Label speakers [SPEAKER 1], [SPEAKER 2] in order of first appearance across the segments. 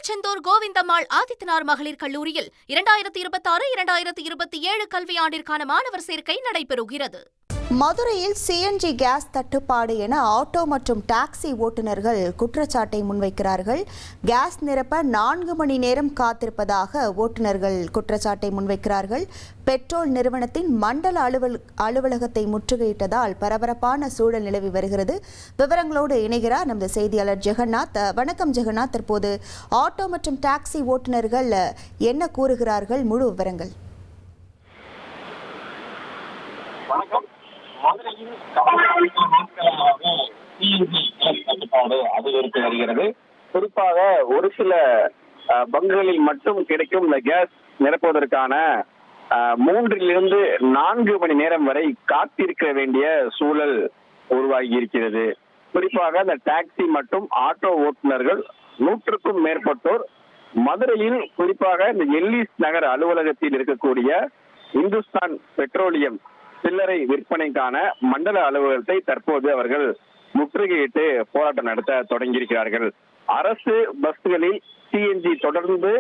[SPEAKER 1] திருச்செந்தூர் கோவிந்தம்மாள் ஆதித்தனார் மகளிர் கல்லூரியில் 2026-2027 கல்வியாண்டிற்கான மாணவர் சேர்க்கை நடைபெறுகிறது.
[SPEAKER 2] மதுரையில் சிஎன்ஜி கேஸ் தட்டுப்பாடு என ஆட்டோ மற்றும் டாக்ஸி ஓட்டுநர்கள் குற்றச்சாட்டை முன்வைக்கிறார்கள். கேஸ் நிரப்ப 4 மணி நேரம் காத்திருப்பதாக ஓட்டுநர்கள் குற்றச்சாட்டை முன்வைக்கிறார்கள். பெட்ரோல் நிறுவனத்தின் மண்டல அலுவலகத்தை முற்றுகையிட்டதால் பரபரப்பான சூழல் நிலவி வருகிறது. விவரங்களோடு இணைகிறார் நமது செய்தியாளர் ஜெகநாத். வணக்கம் ஜெகநாத். தற்போது ஆட்டோ மற்றும் டாக்ஸி ஓட்டுநர்கள் என்ன கூறுகிறார்கள்? முழு விவரங்கள்.
[SPEAKER 3] வணக்கம். மதுரையில் கட்டுப்பாடு அதிகரித்து வருகிறது. குறிப்பாக ஒரு சில பங்குகளில் மட்டும் கிடைக்கும் இந்த கேஸ் நிரப்புவதற்கான 3-4 மணி நேரம் வரை காத்திருக்க வேண்டிய சூழல் உருவாகி இருக்கிறது. குறிப்பாக இந்த டாக்ஸி மற்றும் ஆட்டோ ஓட்டுநர்கள் 100க்கும் மேற்பட்டோர் மதுரையில் குறிப்பாக இந்த எல்லிஸ் நகர் அலுவலகத்தில் இருக்கக்கூடிய இந்துஸ்தான் பெட்ரோலியம் சில்லறை விற்பனைக்கான மண்டல அலுவலகத்தை தற்போது அவர்கள் முற்றுகையிட்டு போராட்டம் நடத்த தொடங்கியிருக்கிறார்கள். அரசு பஸ்களில் சிஎன்ஜி தொடர்ந்து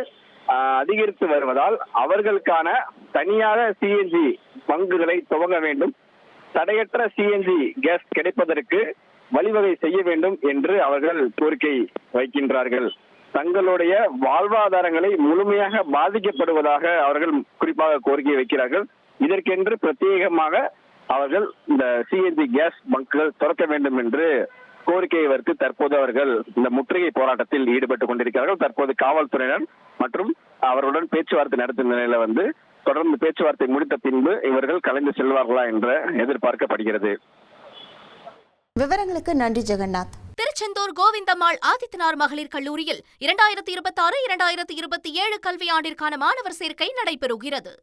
[SPEAKER 3] அதிகரித்து வருவதால் அவர்களுக்கான தனியாக சிஎன்ஜி பங்குகளை துவங்க வேண்டும், தடையற்ற சிஎன்ஜி கேஸ் கிடைப்பதற்கு வழிவகை செய்ய வேண்டும் என்று அவர்கள் கோரிக்கை வைக்கின்றார்கள். தங்களுடைய வாழ்வாதாரங்களை முழுமையாக பாதிக்கப்படுவதாக அவர்கள் குறிப்பாக கோரிக்கை வைக்கிறார்கள். இதற்கென்று பிரத்யேகமாக அவர்கள் இந்த சிஎன்ஜி கேஸ் பங்குகள் திறக்க வேண்டும் என்று கோரிக்கை வைத்து தற்போது அவர்கள் இந்த முற்றுகை போராட்டத்தில் ஈடுபட்டுக் கொண்டிருக்கிறார்கள். தற்போது காவல்துறையினர் மற்றும் அவருடன் பேச்சுவார்த்தை நடத்தும் நிலையில தொடர்ந்து பேச்சுவார்த்தை முடித்த பின்பு இவர்கள் கலைந்து செல்வார்களா என்று எதிர்பார்க்கப்படுகிறது.
[SPEAKER 2] விவரங்களுக்கு நன்றி ஜெகநாத்.
[SPEAKER 1] திருச்செந்தூர் கோவிந்தம்மாள் ஆதித்தனார் மகளிர் கல்லூரியில் 2026-2027 கல்வியாண்டிற்கான மாணவர் சேர்க்கை நடைபெறுகிறது.